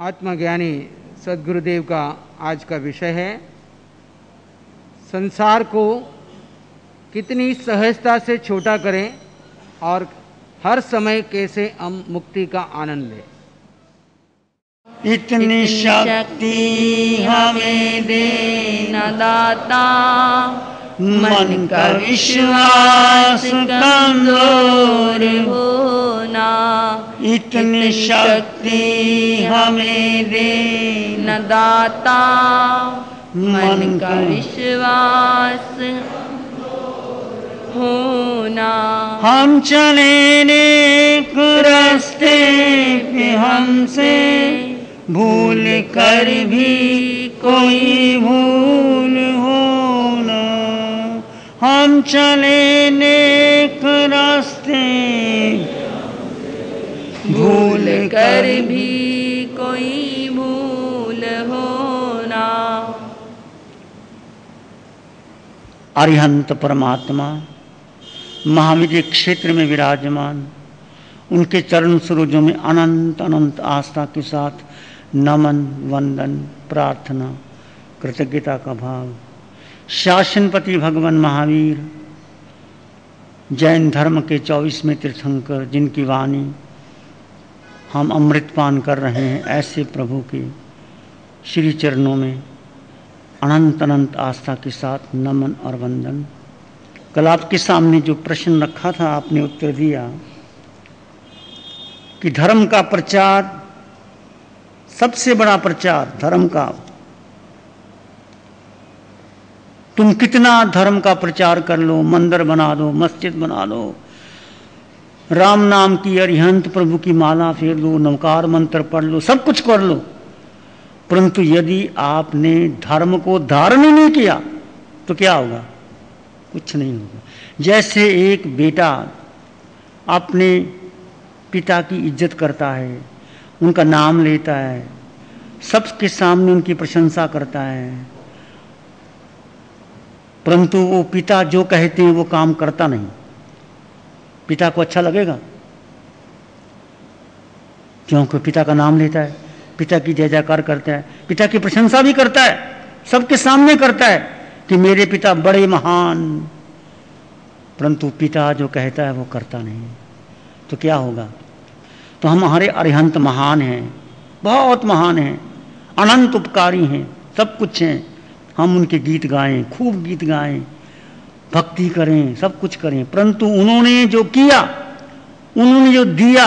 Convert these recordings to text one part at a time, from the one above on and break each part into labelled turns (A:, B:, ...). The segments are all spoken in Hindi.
A: आत्मज्ञानी सद्गुरुदेव का आज का विषय है, संसार को कितनी सहजता से छोटा करें और हर समय कैसे हम मुक्ति का आनंद लें।
B: इतनी शक्ति हमें देना दाता, मन का विश्वास कमजोर होना। इतनी शक्ति हमें देना दाता, मन का विश्वास होना। हम चले नेक रास्ते पे हमसे भूल कर भी कोई भूल होना। हम चले नेक रास्ते भूल कर भी कोई भूल होना। अरिहंत परमात्मा महावीर क्षेत्र में विराजमान, उनके चरण सरोजों में अनंत अनंत आस्था के साथ नमन, वंदन, प्रार्थना, कृतज्ञता का भाव। शासनपति भगवान महावीर, जैन धर्म के 24वें तीर्थंकर, जिनकी वाणी हम अमृतपान कर रहे हैं, ऐसे प्रभु के श्री चरणों में अनंत अनंत आस्था के साथ नमन और वंदन। कल आपके सामने जो प्रश्न रखा था, आपने उत्तर दिया कि धर्म का प्रचार, सबसे बड़ा प्रचार धर्म का, तुम कितना धर्म का प्रचार कर लो, मंदिर बना दो, मस्जिद बना दो, राम नाम की अरिहंत प्रभु की माला फेर लो, नवकार मंत्र पढ़ लो, सब कुछ कर लो, परंतु यदि आपने धर्म को धारण ही नहीं किया तो क्या होगा? कुछ नहीं होगा। जैसे एक बेटा अपने पिता की इज्जत करता है, उनका नाम लेता है, सबके सामने उनकी प्रशंसा करता है, परंतु वो पिता जो कहते हैं वो काम करता नहीं, पिता को अच्छा लगेगा? क्योंकि पिता का नाम लेता है, पिता की जय जयकार करता है, पिता की प्रशंसा भी करता है, सबके सामने करता है कि मेरे पिता बड़े महान, परंतु पिता जो कहता है वो करता नहीं, तो क्या होगा? तो हम हमारे अरिहंत महान हैं, बहुत महान हैं, अनंत उपकारी हैं, सब कुछ हैं। हम उनके गीत गाएं, खूब गीत गाएं, भक्ति करें, सब कुछ करें, परंतु उन्होंने जो किया, उन्होंने जो दिया,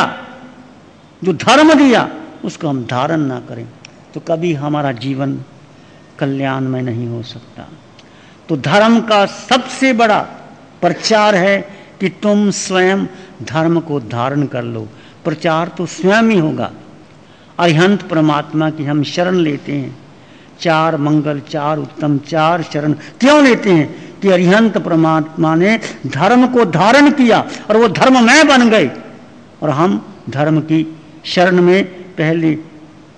B: जो धर्म दिया, उसको हम धारण ना करें तो कभी हमारा जीवन कल्याणमय नहीं हो सकता। तो धर्म का सबसे बड़ा प्रचार है कि तुम स्वयं धर्म को धारण कर लो। प्रचार तो स्वयं ही होगा। अरिहंत परमात्मा की हम शरण लेते हैं, 4 मंगल, 4 उत्तम, 4 शरण क्यों लेते हैं? कि अरिहंत परमात्मा ने धर्म को धारण किया और वो धर्ममय बन गए, और हम धर्म की शरण में पहले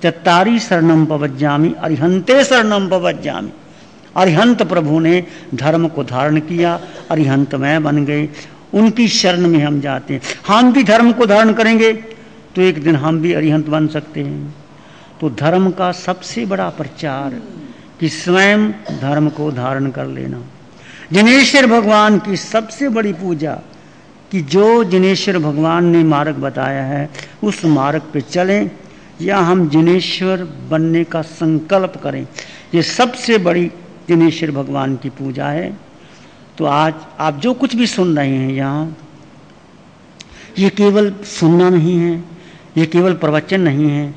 B: चत्तारी शरणम पवज्जामि अरिहंते शरणम पवज्जामि। अरिहंत प्रभु ने धर्म को धारण किया, अरिहंतमय बन गए, उनकी शरण में हम जाते हैं। हम भी धर्म को धारण करेंगे तो एक दिन हम भी अरिहंत बन सकते हैं। तो धर्म का सबसे बड़ा प्रचार कि स्वयं धर्म को धारण कर लेना। जिनेश्वर भगवान की सबसे बड़ी पूजा कि जो जिनेश्वर भगवान ने मार्ग बताया है उस मार्ग पे चलें, या हम जिनेश्वर बनने का संकल्प करें। ये सबसे बड़ी जिनेश्वर भगवान की पूजा है। तो आज आप जो कुछ भी सुन रहे हैं यहाँ, ये केवल सुनना नहीं है, ये केवल प्रवचन नहीं है,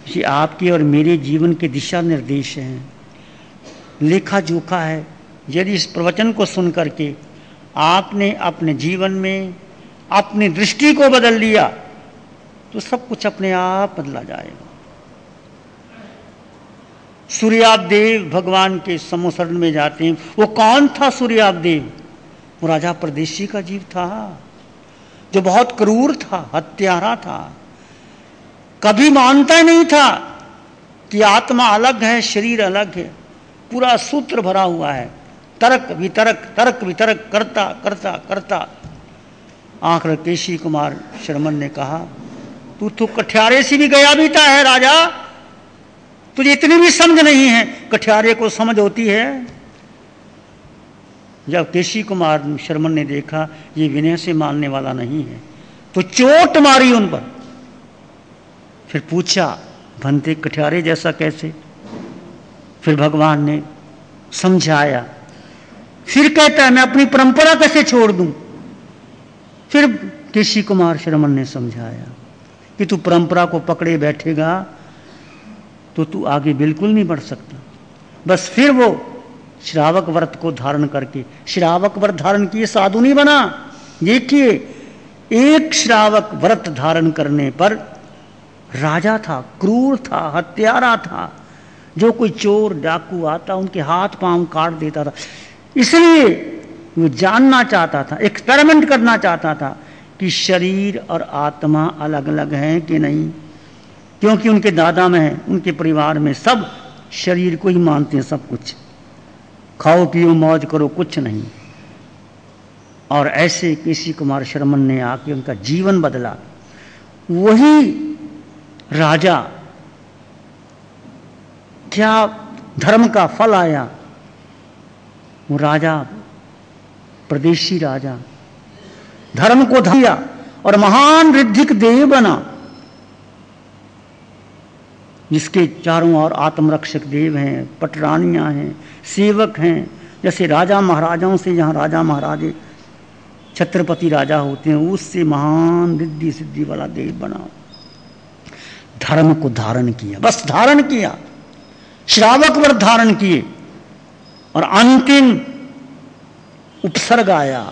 B: ये आपके और मेरे जीवन के दिशा निर्देश हैं, लेखा जोखा है। यदि इस प्रवचन को सुन करके आपने अपने जीवन में अपनी दृष्टि को बदल लिया तो सब कुछ अपने आप बदला जाएगा। सूर्यादेव भगवान के समोसरण में जाते हैं। वो कौन था सूर्यादेव? वो राजा परदेशी का जीव था, जो बहुत क्रूर था, हत्यारा था, कभी मानता नहीं था कि आत्मा अलग है, शरीर अलग है, पूरा सूत्र भरा हुआ है, तर्क वितर्क करता करता करता आखिर केशी कुमार शर्मन ने कहा, तू तो कठियारे से भी गया बीता है राजा, तुझे इतनी भी समझ नहीं है, कठियारे को समझ होती है। जब केशी कुमार शर्मन ने देखा ये विनय से मानने वाला नहीं है, तो चोट मारी उन पर। फिर पूछा, भंते कठियारे जैसा कैसे? फिर भगवान ने समझाया। फिर कहता है मैं अपनी परंपरा कैसे छोड़ दूं? फिर केशी कुमार शर्मन ने समझाया कि तू परंपरा को पकड़े बैठेगा तो तू आगे बिल्कुल नहीं बढ़ सकता। बस फिर वो श्रावक व्रत को धारण करके, श्रावक व्रत धारण किए साधु नहीं बना। देखिए, एक श्रावक व्रत धारण करने पर राजा था, क्रूर था, हत्यारा था, जो कोई चोर डाकू आता उनके हाथ पांव काट देता था। इसलिए वो जानना चाहता था, एक्सपेरिमेंट करना चाहता था कि शरीर और आत्मा अलग अलग हैं कि नहीं, क्योंकि उनके दादा में, उनके परिवार में सब शरीर को ही मानते हैं, सब कुछ खाओ पियो मौज करो, कुछ नहीं। और ऐसे केशी कुमार शर्मन ने आके उनका जीवन बदला। वही राजा, क्या धर्म का फल आया। वो राजा, प्रदेशी राजा, धर्म को दिया और महान ऋद्धिक देव बना, जिसके चारों ओर आत्मरक्षक देव हैं, पटरानियां हैं, सेवक हैं। जैसे राजा महाराजाओं से, जहां राजा महाराजे छत्रपति राजा होते हैं, उससे महान रिद्धि सिद्धि वाला देव बना। धर्म को धारण किया, बस धारण किया, श्रावक व्रत धारण किए और अंतिम उपसर्ग आया,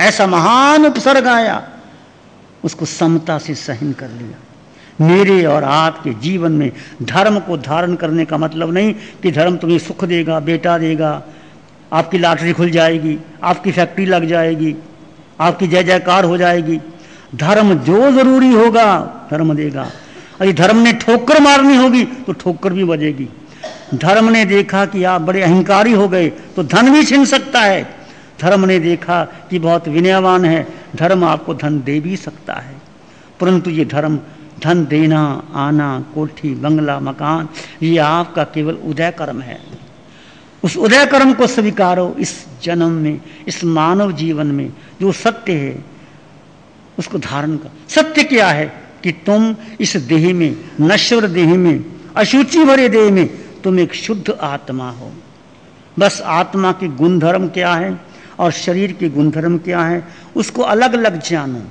B: ऐसा महान उपसर्ग आया, उसको समता से सहन कर लिया। मेरे और आपके जीवन में धर्म को धारण करने का मतलब नहीं कि धर्म तुम्हें सुख देगा, बेटा देगा, आपकी लॉटरी खुल जाएगी, आपकी फैक्ट्री लग जाएगी, आपकी जय जयकार हो जाएगी। धर्म जो जरूरी होगा धर्म देगा। यदि धर्म ने ठोकर मारनी होगी तो ठोकर भी बजेगी। धर्म ने देखा कि आप बड़े अहंकारी हो गए तो धन भी छीन सकता है। धर्म ने देखा कि बहुत विनयवान है, धर्म आपको धन दे भी सकता है। परंतु ये धर्म, धन देना, आना, कोठी, बंगला, मकान, ये आपका केवल उदय कर्म है। उस उदय कर्म को स्वीकारो इस जन्म में, इस मानव जीवन में। जो सत्य है उसको धारण कर। सत्य क्या है कि तुम इस देह में, नश्वर देह में, अशुचि भरे देह में तुम एक शुद्ध आत्मा हो। बस आत्मा के गुणधर्म क्या है और शरीर के गुणधर्म क्या है, उसको अलग अलग जानो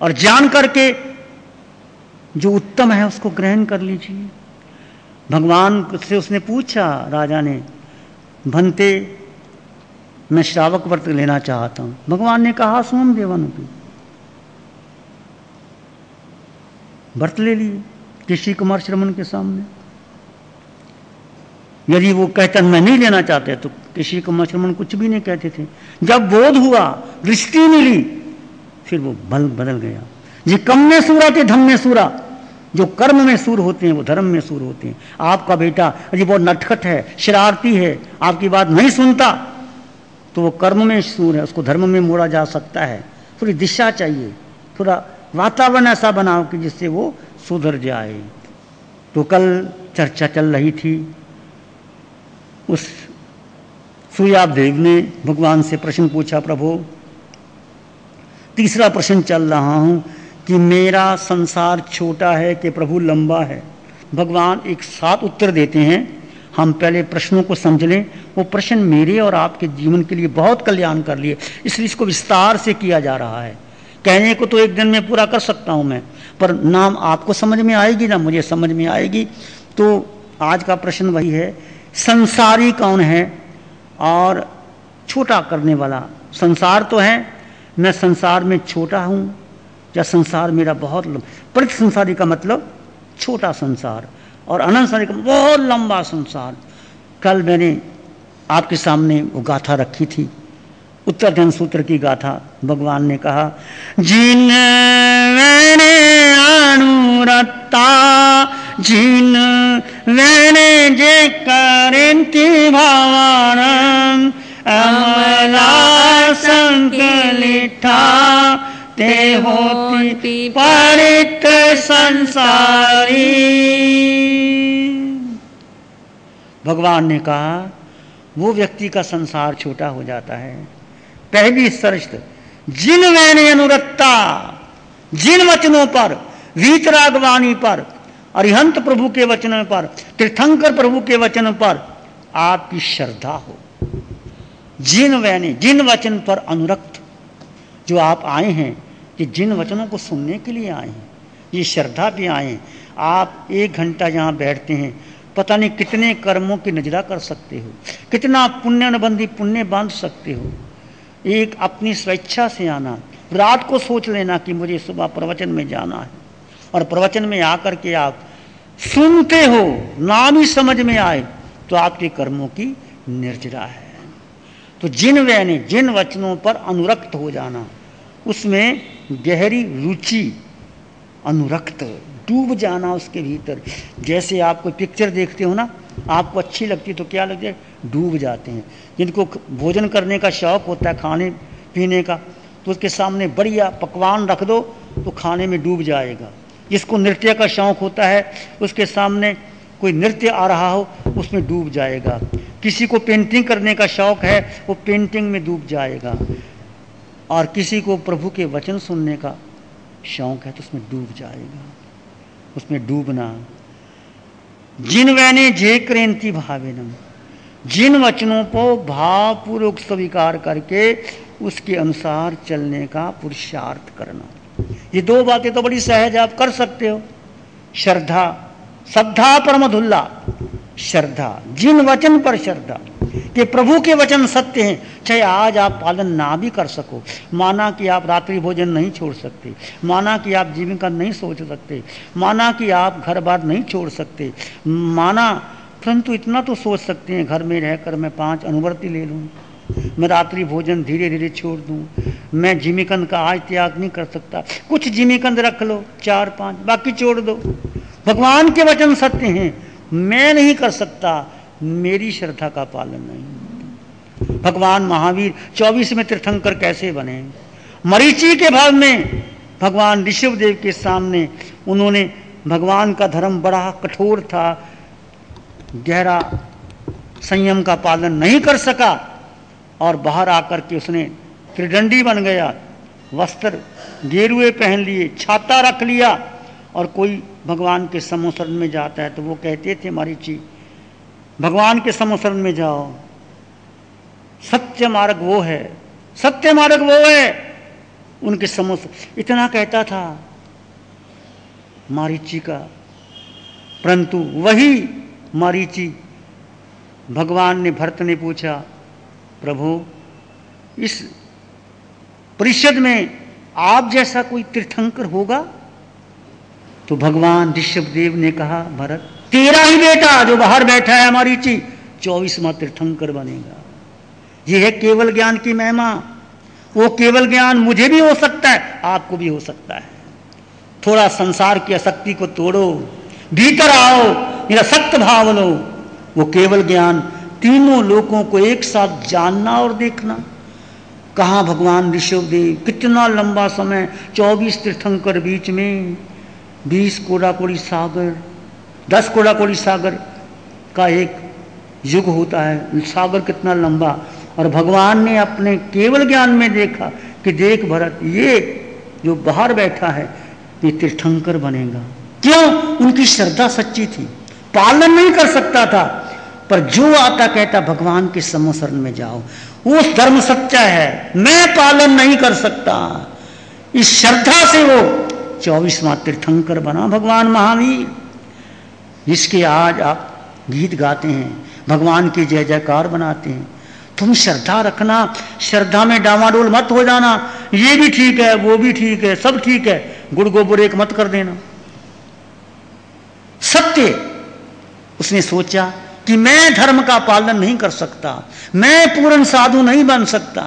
B: और जान करके जो उत्तम है उसको ग्रहण कर लीजिए। भगवान से उसने पूछा, राजा ने, भंते मैं श्रावक व्रत लेना चाहता हूं। भगवान ने कहा, सोम देवन की व्रत ले लिए केशी कुमार शर्मन के सामने। यदि वो कहता मैं नहीं लेना चाहते तो केशी कुमार शर्मन कुछ भी नहीं कहते थे। जब बोध हुआ, दृष्टि मिली, फिर वो बल बदल गया। ये कम में सूरा थे, धम में सूरा। जो कर्म में सूर होते हैं वो धर्म में सूर होते हैं। आपका बेटा यदि बहुत नटखट है, शरारती है, आपकी बात नहीं सुनता, तो वो कर्म में सूर है, उसको धर्म में मोड़ा जा सकता है। थोड़ी दिशा चाहिए, थोड़ा वातावरण ऐसा बनाओ कि जिससे वो सुधर जाए। तो कल चर्चा चल रही थी, उस सूर्यदेव ने भगवान से प्रश्न पूछा, प्रभु तीसरा प्रश्न चल रहा हूं कि मेरा संसार छोटा है कि प्रभु लंबा है। भगवान एक साथ उत्तर देते हैं। हम पहले प्रश्नों को समझ लें। वो प्रश्न मेरे और आपके जीवन के लिए बहुत कल्याण कर लिए, इसलिए इसको विस्तार से किया जा रहा है। कहने को तो एक दिन में पूरा कर सकता हूं मैं, पर नाम आपको समझ में आएगी ना मुझे समझ में आएगी। तो आज का प्रश्न वही है, संसारी कौन है और छोटा करने वाला? संसार तो है, मैं संसार में छोटा हूं या संसार मेरा बहुत परित संसारी का मतलब छोटा संसार और अनंत संसारी का बहुत लंबा संसार। कल मैंने आपके सामने वो गाथा रखी थी, उत्तरधन सूत्र की गाथा। भगवान ने कहा, जिन मैंने अनुरता जिन मैंने जे करंती भावान अमला संकलिठा ते होती परित संसारी। भगवान ने कहा वो व्यक्ति का संसार छोटा हो जाता है। पहली शर्त, जिन वैने अनुरक्ता, जिन वचनों पर, वीतरागवाणी पर, अरिहंत प्रभु के वचनों पर, तीर्थंकर प्रभु के वचन पर आपकी श्रद्धा हो। जिन वैने, जिन वचन पर अनुरक्त, जो आप आए हैं कि जिन वचनों को सुनने के लिए आए हैं, ये श्रद्धा भी आए हैं। आप 1 घंटा यहाँ बैठते हैं, पता नहीं कितने कर्मों की नजरा कर सकते हो, कितना पुण्य अनुबंधी पुण्य बांध सकते हो। एक अपनी स्वेच्छा से आना, रात को सोच लेना कि मुझे सुबह प्रवचन में जाना है, और प्रवचन में आकर के आप सुनते हो, नाम ही समझ में आए तो आपके कर्मों की निर्जरा है। तो जिन वैने, जिन वचनों पर अनुरक्त हो जाना, उसमें गहरी रुचि, अनुरक्त, डूब जाना उसके भीतर। जैसे आप कोई पिक्चर देखते हो ना, आपको अच्छी लगती तो क्या लगता है, डूब जाते हैं। जिनको भोजन करने का शौक होता है, खाने पीने का, तो उसके सामने बढ़िया पकवान रख दो तो खाने में डूब जाएगा। जिसको नृत्य का शौक होता है, उसके सामने कोई नृत्य आ रहा हो उसमें डूब जाएगा। किसी को पेंटिंग करने का शौक है, वो पेंटिंग में डूब जाएगा। और किसी को प्रभु के वचन सुनने का शौक है तो उसमें डूब जाएगा। उसमें डूबना। जिन वैने जे क्रेंति भावेनम, जिन वचनों को भावपूर्वक स्वीकार करके उसके अनुसार चलने का पुरुषार्थ करना। ये 2 बातें तो बड़ी सहज आप कर सकते हो। श्रद्धा, श्रद्धा परमधुल्ला, श्रद्धा, जिन वचन पर श्रद्धा कि प्रभु के वचन सत्य हैं, चाहे आज आप पालन ना भी कर सको। माना कि आप रात्रि भोजन नहीं छोड़ सकते, माना कि आप जीविका नहीं सोच सकते, माना कि आप घर बार नहीं छोड़ सकते, माना, परंतु इतना तो सोच सकते हैं घर में रहकर मैं 5 अनुवर्ती ले लूँ, मैं रात्रि भोजन धीरे धीरे छोड़ दूँ, मैं जिमिकंद का आज त्याग नहीं कर सकता, कुछ जिमिकंद रख लो 4-5, बाकी छोड़ दो। भगवान के वचन सत्य हैं, मैं नहीं कर सकता, मेरी श्रद्धा का पालन नहीं। भगवान महावीर 24 में तीर्थंकर कैसे बने? मरीचि के भाव में भगवान ऋषभदेव के सामने उन्होंने, भगवान का धर्म बड़ा कठोर था, गहरा संयम का पालन नहीं कर सका और बाहर आकर के उसने त्रिदंडी बन गया, वस्त्र गेरुए पहन लिए, छाता रख लिया। और कोई भगवान के समोसरण में जाता है तो वो कहते थे मरीचि, भगवान के समोसरण में जाओ, सत्य मार्ग वो है, सत्य मार्ग वो है। उनके समोसर इतना कहता था मरीचि का, परंतु वही मरीचि, भगवान ने, भरत ने पूछा, प्रभु इस परिषद में आप जैसा कोई तीर्थंकर होगा? तो भगवान ऋषभदेव ने कहा, भरत तेरा ही बेटा जो बाहर बैठा है मरीचि 24वां तीर्थंकर बनेगा। यह है केवल ज्ञान की महिमा। वो केवल ज्ञान मुझे भी हो सकता है, आपको भी हो सकता है। थोड़ा संसार की आसक्ति को तोड़ो, भीतर आओ, निरासक्त भाव लो। वो केवल ज्ञान तीनों लोगों को एक साथ जानना और देखना। कहाँ भगवान ऋषभदेव, कितना लंबा समय, 24 तीर्थंकर बीच में 20 कोड़ाकोड़ी सागर, 10 कोड़ाकोड़ी सागर का एक युग होता है। सागर कितना लंबा, और भगवान ने अपने केवल ज्ञान में देखा कि देख भरत, ये जो बाहर बैठा है ये तीर्थंकर बनेगा। क्यों? उनकी श्रद्धा सच्ची थी। पालन नहीं कर सकता था, पर जो आता कहता भगवान के समोसरण में जाओ, वो धर्म सच्चा है, मैं पालन नहीं कर सकता। इस श्रद्धा से वो 24वां तीर्थंकर बना भगवान महावीर, जिसके आज आप गीत गाते हैं, भगवान की जय जयकार बनाते हैं। तुम श्रद्धा रखना, श्रद्धा में डामाडोल मत हो जाना, ये भी ठीक है, वो भी ठीक है, सब ठीक है, गुड़ गोबर एक मत कर देना। सत्य, उसने सोचा कि मैं धर्म का पालन नहीं कर सकता, मैं पूर्ण साधु नहीं बन सकता,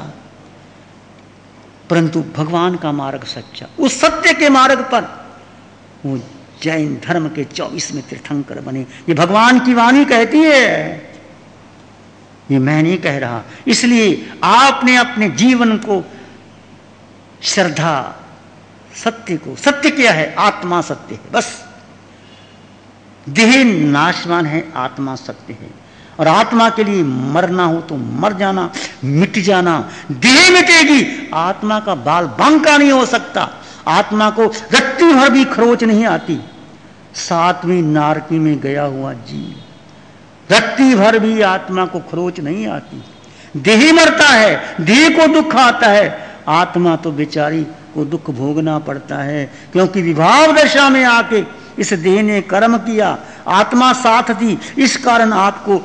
B: परंतु भगवान का मार्ग सच्चा, उस सत्य के मार्ग पर वो जैन धर्म के 24वें तीर्थंकर बने। ये भगवान की वाणी कहती है, ये मैं नहीं कह रहा। इसलिए आपने अपने जीवन को श्रद्धा, सत्य को, सत्य क्या है? आत्मा सत्य है, बस। देह नाशवान है, आत्मा सत्य है। और आत्मा के लिए मरना हो तो मर जाना, मिट जाना, देह मिटेगी, आत्मा का बाल बांका नहीं हो सकता। आत्मा को रत्ती भर भी खरोच नहीं आती। 7वीं नारकी में गया हुआ जीव रत्ती भर भी आत्मा को खरोच नहीं आती। देह मरता है, देह को दुख आता है, आत्मा तो बेचारी को दुख भोगना पड़ता है, क्योंकि विभाव दशा में आके इस देह ने कर्म किया, आत्मा साथ थी, इस कारण आपको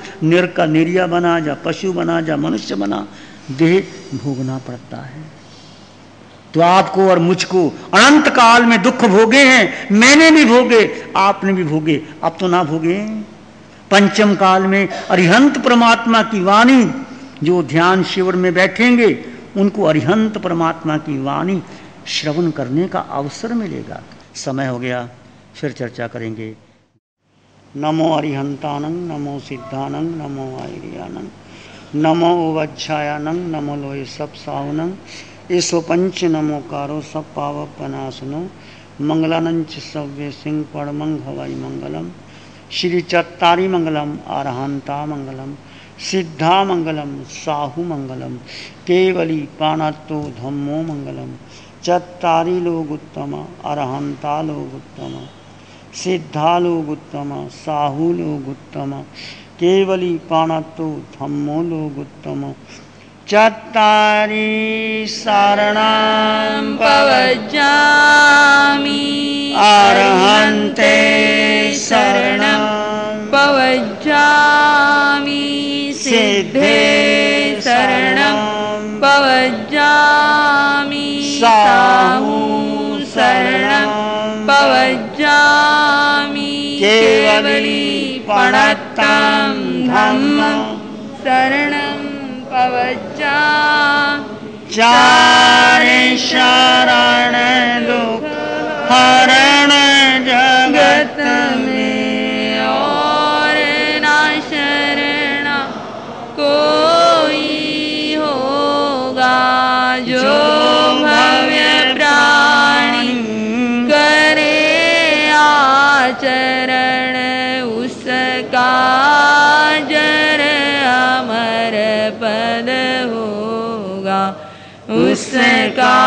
B: का निर्या बना, जा पशु बना, जा मनुष्य बना, देह भोगना पड़ता है। तो आपको और मुझको अनंत काल में दुख भोगे हैं, मैंने भी भोगे, आपने भी भोगे, अब तो ना भोगे। पंचम काल में अरिहंत परमात्मा की वाणी, जो ध्यान शिविर में बैठेंगे उनको अरिहंत परमात्मा की वाणी श्रवण करने का अवसर मिलेगा। समय हो गया, फिर चर्चा करेंगे। नमो अरिहंतानंग, नमो सिद्धानंग, नमो आयरियानंग, नमो वज्झायानंग, नमो लोय सब साहुनंग, ईसो पंच नमोकारो सब पावक पनासनो, मंगलानंच सव्य सिंह पड़मंग हवाई मंगलम, श्री चत्तारी मंगलम, अरहंता मंगलम, सिद्धा मंगलम, साहु मंगलम, केवली पाणत्तो धम्मो मंगलम, चत्तारी लोग उत्तम, अरहंता लोग उत्तम, सिद्धा लोग उत्तम, साहु लोग उत्तम, केवली पाणत्तो धम्मो लोग उत्तम, चत्तारी शरणं पवज्जामि, अरहन्ते शरणं पवज्जामि, सिद्धे शरणं पवज्जामि, साहु शरणं पवज्जामि, केवली प्रणतं धम्मं शरणं पवज्जा। चारे शरण लोक हरण जगत में, और ना शरण कोई होगा, जो भव्य प्राणी करे आचरण, उसका जर अमर पद होगा, उसका